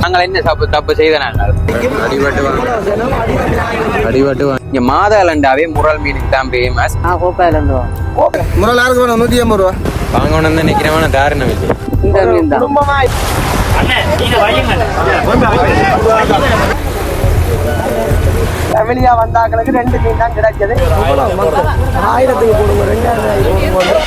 நாங்கள் என்ன தப்பு செய்த நாங்கள் அடிபட்டு இங்க மாதாளண்டாவே முரல் மீனுக்கு தான் ஃபேமஸ். முரல் யாருக்கு வேணும்? 150 ரூபா வாங்கணும் தான் நிக்கிறவன தாரணம் இல்லை. இந்த மீன் தான் ஃபேமிலியா வந்தாக்களுக்கு 2 மீன் தான் கிடைச்சது. 1000க்கு போடுங்க, 2000 போடுங்க.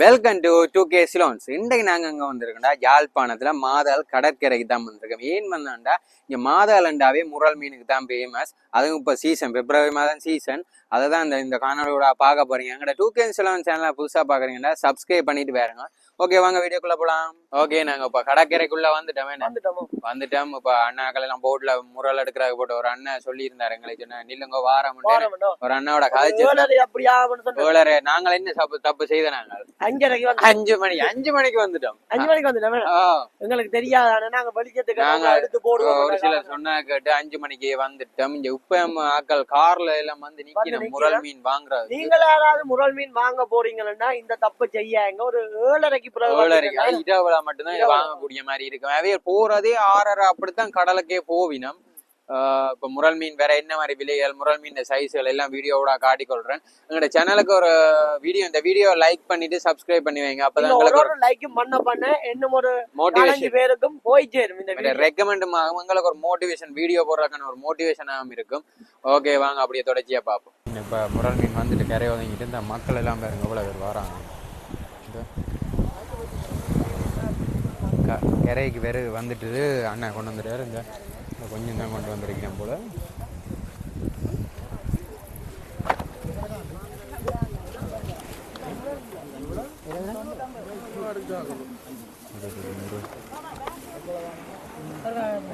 Welcome to 2K Salons. இன்றைக்கு நாங்கள் அங்கே வந்திருக்கோம்டா யாழ்ப்பாணத்தில் மாதாள் கடற்கரைக்கு தான் வந்திருக்கோம். ஏன் வந்தோம்டா இங்கே மாதாளண்டாவே முரல் மீனுக்கு தான் ஃபேமஸ். அதுவும் இப்போ சீசன், பிப்ரவரி மாதம் சீசன். அதை தான் இந்த காணொலியோட பார்க்க போறீங்க. எங்கள்ட 2K Salons சேனலை புதுசாக பார்க்குறீங்கன்னா சப்ஸ்கிரைப் பண்ணிட்டு பாருங்க. ஓகே, வாங்க வீடியோக்குள்ள போகலாம். ஓகே, நாங்கள் இப்போ கடற்கரைக்குள்ள வந்துட்டோம். இப்போ அண்ணாக்கள் எல்லாம் போட்ல முரல் எடுக்கிறதுக்கு போட்டு ஒரு அண்ணன் சொல்லியிருந்தாரு எங்களுக்கு. சொன்ன நில்லுங்க வாரம் ஒரு அண்ணாவோட கதைச்சு நாங்கள் என்ன தப்பு செய்த நாங்கள் 5 மணிக்கு வந்துட்டோம். எங்களுக்கு தெரியாது, ஒரு சிலர் சொன்ன கேட்டு 5 மணிக்கு வந்துட்டோம். இங்க உப்ப ஆக்கள் கார்ல எல்லாம் வந்து நிக்கணும் முரல் மீன் வாங்குறது. நீங்கள் யாராவது முரல் மீன் வாங்க போறீங்கன்னா இந்த தப்பு செய்யாங்க. ஒரு 7:30 இரவுல மட்டும்தான் வாங்கக்கூடிய மாதிரி இருக்கும். அவைய போறதே 6:30 அப்படித்தான் கடலுக்கே போவினம். இப்ப முரல் மீன் வேற என்ன மாதிரி விலைகள், முரல் மீன் சைஸ்கள் எல்லாம் வீடியோவோட காட்டிக்கொள்றேன். எங்களோட சேனலுக்கு ஒரு வீடியோ, இந்த வீடியோ லைக் பண்ணிட்டு சப்ஸ்கிரைப் பண்ணி வைங்க. அப்பதான் உங்களுக்கு லைக் பண்ண இன்னும் ஒரு மோட்டிவேஷன் பேருக்கும் போய் சேரும். இந்த ரெக்கமெண்ட் உங்களுக்கு ஒரு மோட்டிவேஷன் வீடியோ போடுறதுக்கான ஒரு மோட்டிவேஷனாகவும் இருக்கும். ஓகே, வாங்க அப்படியே தொடர்ச்சியா பார்ப்போம். இப்ப முரல் மீன் வந்துட்டு கரை ஒதுங்கிட்டு இந்த மக்கள் எல்லாம் பாருங்க எவ்வளவு பேர் வராங்க. கரைக்கு வேறு வந்துட்டு அண்ணன் கொண்டு வந்துட்டாரு. இந்த கொஞ்சம் தான் கொண்டு வந்திருக்கிறேன் போல.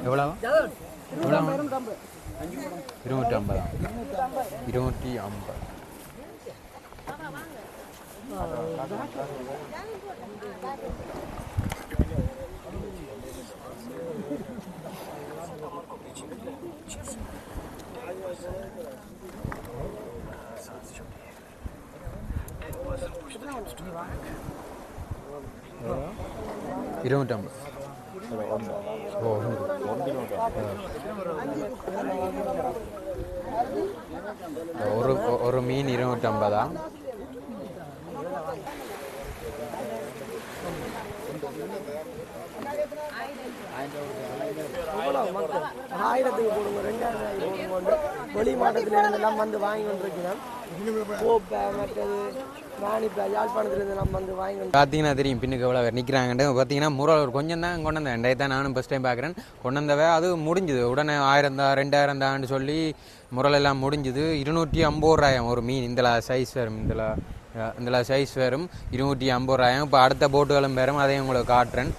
எவ்வளோ 250. 250 ஒரு மீன் 250. ஆயிரத்துக்கு போடுங்க, 2000 போடுங்க. வெளி மாவட்டத்துல இருந்தெல்லாம் வந்து வாங்கி கொண்டிருக்கிறோம். பார்த்தீங்கன்னா தெரியும் பின்னுக்கு எவ்வளோ பேர் நிற்கிறாங்கன்ட்டு. பார்த்தீங்கன்னா முரல் கொஞ்சம் தான் கொண்டு வந்தேன். 2 தான் நானும் ஃபஸ்ட் டைம் பார்க்குறேன். கொண்டு வந்தவே அது முடிஞ்சுது உடனே 1000 தான் 2000 தான்னு சொல்லி முரல் எல்லாம் முடிஞ்சுது. 250 ரூபாயும் ஒரு மீன். இந்த சைஸ் வரும், இந்த சைஸ் வரும் 250 ரூபாயும். இப்போ அடுத்த போட்டுகளும் வரும், அதையும் உங்களுக்கு காட்டுறேன்.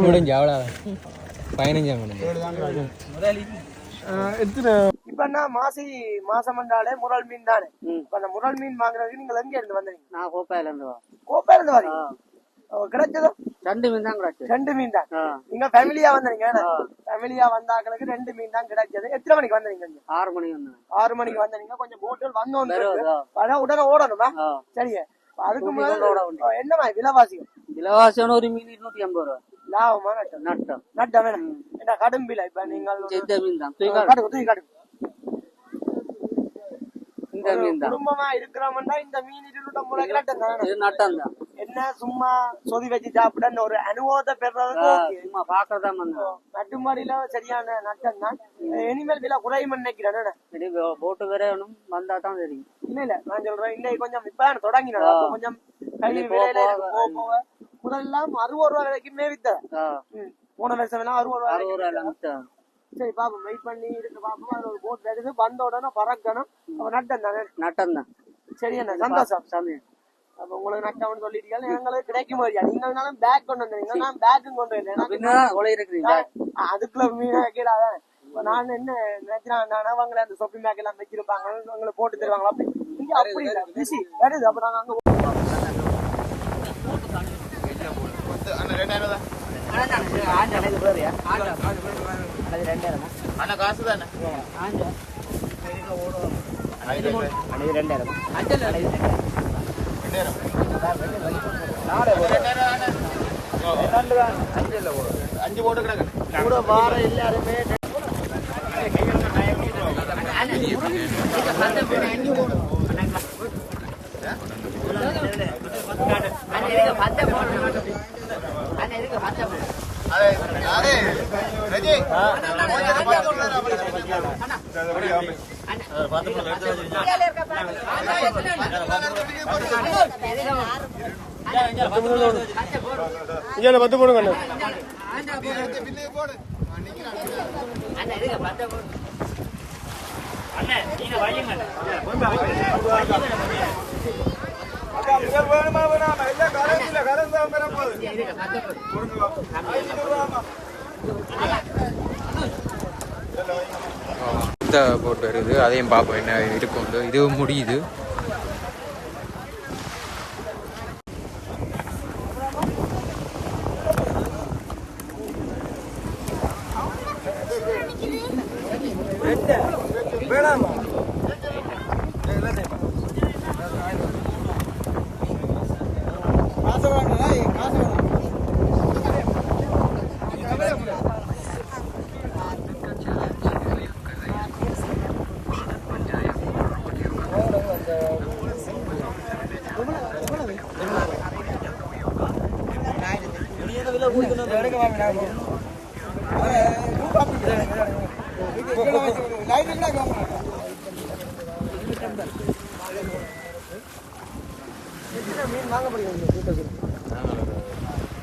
முடிஞ்சு அவ்வளோ 15 இப்ப மாசம் வந்தாலே முரல் மீன் தானே. இப்ப அந்த முரல் மீன் வாங்குறதுக்கு நீங்க எங்க இருந்து வந்தீங்க? நான் கோப்பாயில இருந்து வரீங்க. கிடைச்சதோ 2 மீன் தான் கிடைச்சது. 2 மீன் தான். நீங்க ஃபேமிலியா வந்தீங்க. ஃபேமிலியா வந்தாக்களுக்கு 2 மீன் தான் கிடைச்சது. எத்தனை மணிக்கு வந்தீங்க? 6 மணிக்கு வந்தேன். 6 மணிக்கு வந்தீங்க. கொஞ்சம் போட்டுகள் வந்தோம் உடனே ஓடணுமா? சரிங்க. அதுக்கு முன்னாடி என்னமா விலைவாசியம்? ஒரு மீன் 250 ரூபா லாபமா? நட்டம் வேணும். என்ன கடும்பில இப்ப நீங்கள் மீன் தான் இந்த மீன் தான் குடும்பமா இருக்கிறோம்னா இந்த மீன் 250 நட்டம் தான். என்ன சும்மா சொதி வச்சு சாப்பிட ஒரு அனுபவத்தை பெறது சும்மா பாக்கறதா நட்டுமாடியில சரியான நட்டம் தான். இனிமேல் விலை குறையும் நினைக்கிறேன். போட்டு வேணும் வந்தா தான் தெரியும். இல்ல நான் சொல்றேன், இன்னைக்கு கொஞ்சம் இப்ப தொடங்கினா கொஞ்சம் கை விலையில போக முதல்லாம் 60 ரூபா வரைக்குமே வித்த. போன வருஷம் எல்லாம் 60 ரூபா. சரி பாப்போம், வெயிட் பண்ணி இருக்கு பாப்போம். அதுல ஒரு போட் எடுத்து வந்த உடனே பறக்கணும். நட்டம் தானே? நட்டம் தான். சரி, என்ன சந்தோஷம். அப்ப உங்களுக்கு நஷ்டம்னு சொல்லிட்டீங்க எங்களுக்கு கிடைக்கும் மாதிரியா நீங்களும் பேக் கொண்டு வந்தீங்க நான் பேக்கும் கொண்டு வரேன் ஒளி இருக்கிறீங்க அதுக்குள்ள மீனா வைக்கலாதான் இப்ப நான் என்ன நினைச்சேன் அவங்கள அந்த சொப்பி பேக் எல்லாம் வச்சிருப்பாங்க உங்களை போட்டு தருவாங்களா அப்படி இங்க அப்படி இல்ல பிஸி வருது அப்ப நாங்க அங்க அஞ்சு போட்டு கிடக்கு கூட வார எல்லாருமே பத்து போடுங்க போட்டு வருது அதையும் பார்ப்போம் என்ன இருக்கும் இதுவும் முடியுது.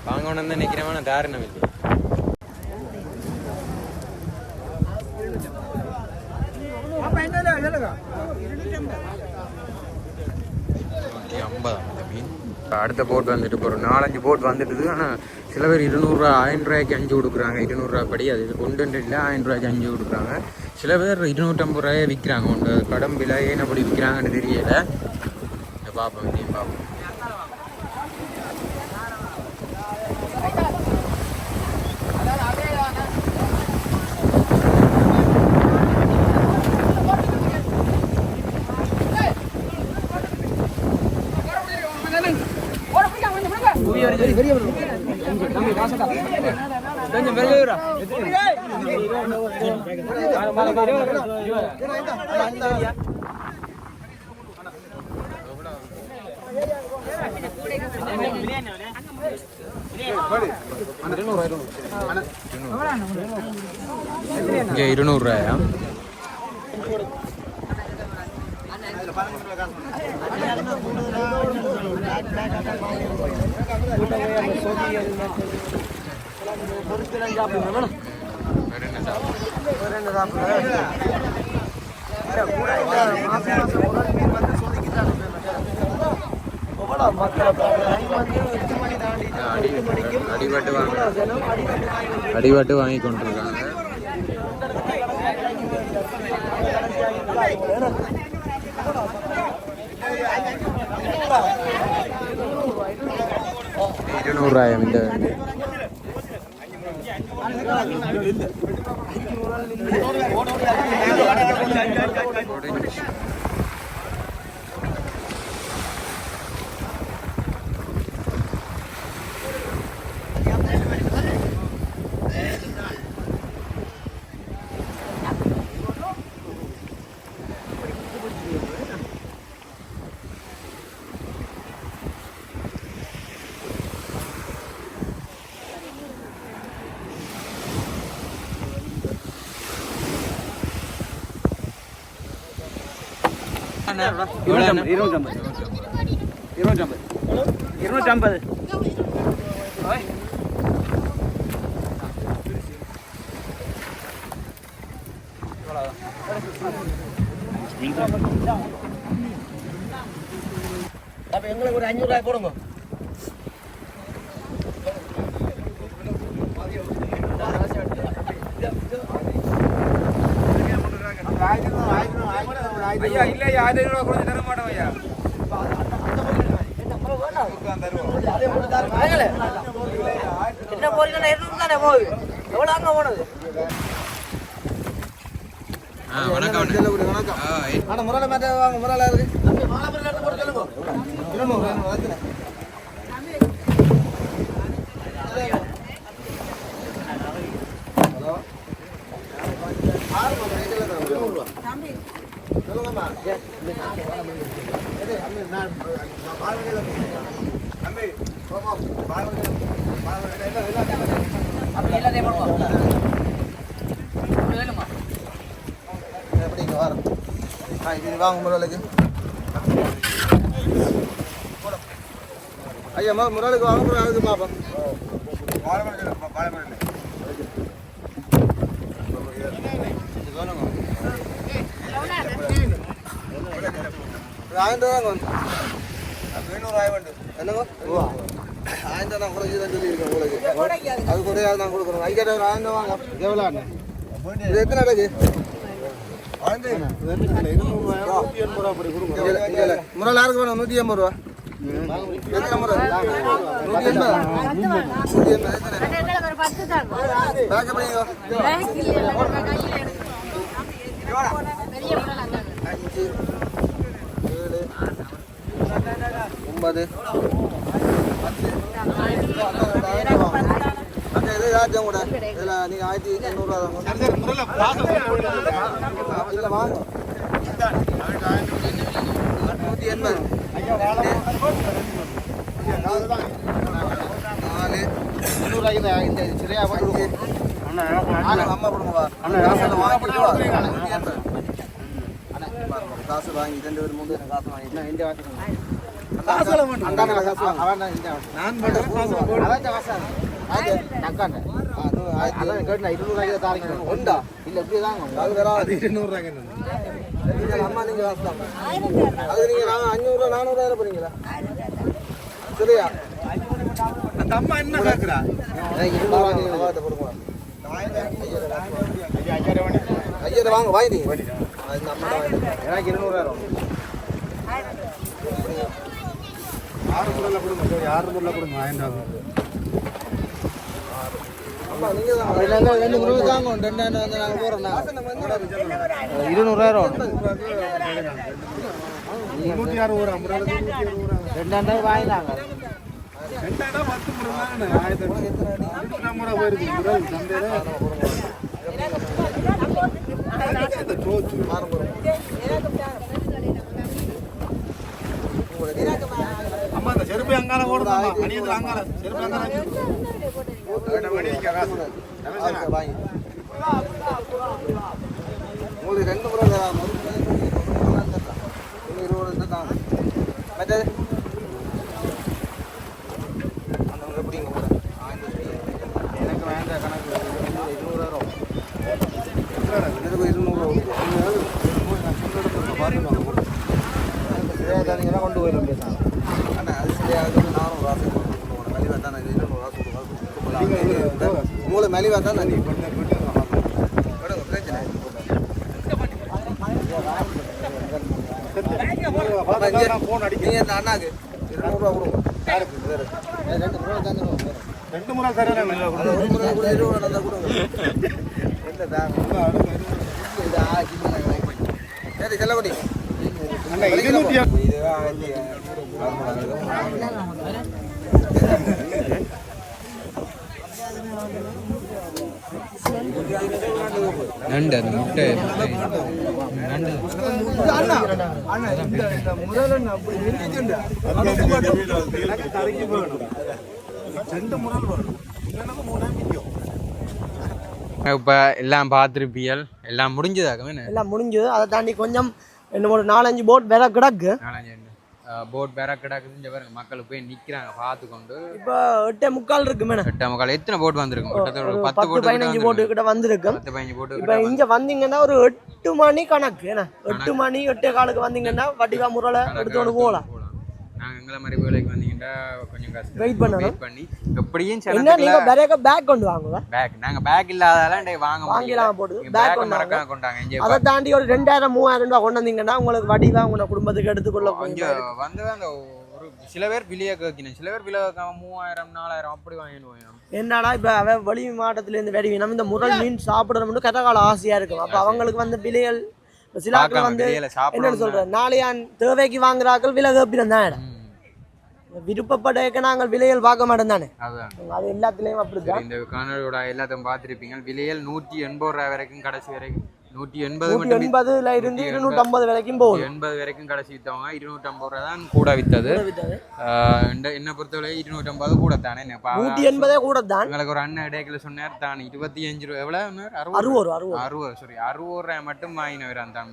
வாங்கணும் தான் நினைக்கிறேன் தாரணம் இல்லை. அடுத்த போட் வந்துட்டு போகிறோம் 4-5 போட் வந்துட்டுது. ஆனால் சில பேர் 200 1000 ரூபாய்க்கு 5 கொடுக்குறாங்க. 200 ரூபா படி அது கொண்டு இல்லை 1000 ரூபாய்க்கு 5 கொடுக்குறாங்க. சில பேர் 250 ரூபாயே விற்கிறாங்க. உண்டு கடம் விலை ஏன் அப்படி விற்கிறாங்கன்னு தெரியல. பார்ப்போம் இதையும் பார்ப்போம். இங்கே 200 ரூபாயா? அடிபட்டு வாங்கி கொண்டிருக்காங்க. $200 இந்த அப்ப எங்களுக்கு ஒரு 500 ரூபாய் போடுங்க. ஐயா இல்ல 1000 ரூபாய் கொஞ்சம் தர மாட்டோம் ஐயா. என்ன போறீங்கன்னா 200 தானே போகுது. எவ்வளவு அங்க போனது? வணக்கம் முரளை மேட்ட வாங்க, முரளை இருக்கு. வாங்க முரளுக்கு. ஐயா முரளுக்கு வாங்க, அதுக்கு பாப்போம். அது குறையாது நான் கொடுக்குறோம். ஐயா ஒரு 1000 வாங்க. எவ்வளோ இது எத்தனை அடகு? முரல் யாருக்கு வேணும்? 180 ரூபா. எத்தனை முறை? 9 கூட இதில் நீங்கள் 1800 இதில் வாங்க. 180 4 சரியா பண்ணி அம்மா கொடுங்கப்பா. காசு வாங்கி 2 பேர் 3 பேர் காசு வாங்கி அம்மா நீங்க வாசலாம். அது நீங்க 500 400 போறீங்களா? சரியா அந்த அம்மா என்ன கேக்குறா? 200 கொடுங்க. ஐயா வாங்க வாங்கிட்டீங்க. எனக்கு 200 6 முறையில் கொடுங்க. 6 முறையில் கொடுங்க. 1000 200 தாங்க. 2 வந்து நாங்கள் போகிறோம். 200 200 வாங்கினாங்க. 10 முறை போயிருக்கு. அம்மா இந்த செருப்பு அங்கால ஓடுதா? அணியத்துல அங்கால செருப்பு அங்கால வாங்கி உங்களுக்கு 2 முறை தராம 20 தான். மற்றது அந்த எப்படிங்க கூட எனக்கு வேண்டாம். கணக்கு 200 எனக்கு 200 சரியாக கொண்டு போயிடும் பேசாங்க. ஆனால் அது சரியாக 400 காசு மலிவாக தான் 200 காசு கொடுங்க. மூளை மலிவாக தான் நான் பிரச்சனை. நீங்கள் இந்த அண்ணாக்கு 200 ரூபா கொடுங்க. 2 முறை தரேன். 1 முறை கூட 20 நடந்தா கொடுங்க. என்ன தான் சரி செல்லப்படி நண்டு அந்த முட்டை நண்டு இப்ப எல்லாம் பார்த்துருப்பியல் எல்லாம் முடிஞ்சதாகவே எல்லாம் முடிஞ்சது. அதை தாண்டி கொஞ்சம் என்ன ஒரு 4-5 போட் வேற கிடக்கு. போட் வேற கிடக்குதுன்னு பாருங்க. மக்கள் போய் நிக்கிறாங்க பார்த்து கொண்டு. இப்ப 8:45 இருக்கு மேடம். 8:45 எத்தனை போட் வந்திருக்கும்? 10-15 போட்டு கிட்ட வந்திருக்கு. 10-15 போட்டு. இப்ப இங்க வந்தீங்கன்னா ஒரு 8 மணி கணக்கு. ஏன்னா 8 மணி 8:15 வந்தீங்கன்னா வடிவா முறையில எடுத்துட்டு போகலாம். நாங்க எங்களை மாதிரி வேலைக்கு வந்தீங்கன்னா கொஞ்சம் கஷ்டம். வெயிட் பண்ணணும். வெயிட் பண்ணி எப்படியும் என்ன சனத்துக்குள்ள நீங்க பேரேக்க பேக் கொண்டு வாங்குவா பேக் நாங்க பேக் இல்லாதால வாங்க வாங்கிலாம் போடுது பேக் பேக் கொண்டு வாங்க மறக்காம கொண்டாங்க இங்க அதை தாண்டி ஒரு 2000-3000 ரூபாய் கொண்டு வந்தீங்கன்னா உங்களுக்கு வடிவா உங்க குடும்பத்துக்கு எடுத்துக்கொள்ள கொஞ்சம் வந்து அந்த ஒரு சில பேர் விலையை கேட்கணும், சில பேர் விலை கேட்காம 3000-4000 அப்படி வாங்கிட்டு போயிடும். என்னடா இப்ப அவன் வெளி மாவட்டத்துல இருந்து வெடி நம்ம இந்த முரல் மீன் சாப்பிடணும்னு கதகால ஆசையா இருக்கும். அப்ப அவங்களுக்கு வந்து விலைகள் சில ஆட்கள் வந்து என்னன்னு சொல்றேன் நாளையான் தேவைக்கு வாங்குறாக்கள் விலை கேப்பினம் தான் விருப்பப்பட நாங்கள் விலைகள் பார்க்க மாட்டோம் தானே. அது எல்லாத்துலயும் அப்படிதான். இந்த காணொலியோட எல்லாத்தையும் பார்த்திருப்பீங்க. விலைகள் 180 ரூபாய் வரைக்கும் கடைசி வரைக்கும் 180 இருந்து 250 வரைக்கும் போகுது. 80 வரைக்கும் கடைசி வித்தவங்க 250 ரூபாய் தான் கூட வித்தது. என்ன பொறுத்தவரை 250 கூட தானே. 180 கூட தான். உங்களுக்கு ஒரு அண்ணன் இடையில சொன்னார் தான் 25 ரூபாய் எவ்வளவு 60 ரூபாய் மட்டும் வாங்கினவர் அந்த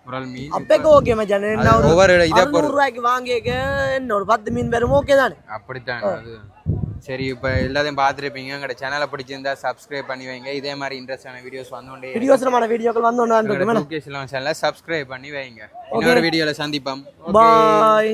முரல் மீன். அப்பக்கு ஓகே மச்சான். ஒவ்வொரு இதை 100 ரூபாய்க்கு வாங்கிக்க என்ன ஒரு 10 மீன் பேரும் ஓகே தானே. அப்படித்தான் அது. சரி, இப்போ எல்லாத்தையும் பார்த்துருப்பீங்க. எங்களோட சேனலை பிடிச்சிருந்தா சப்ஸ்கிரைப் பண்ணி வைங்க. இதே மாதிரி இன்ட்ரெஸ்டான வீடியோஸ் வந்தோண்டே வீடியோக்கள் வந்தோண்டே சேனலை சப்ஸ்கிரைப் பண்ணி வைங்க. இன்னொரு வீடியோல சந்திப்போம். பாய்.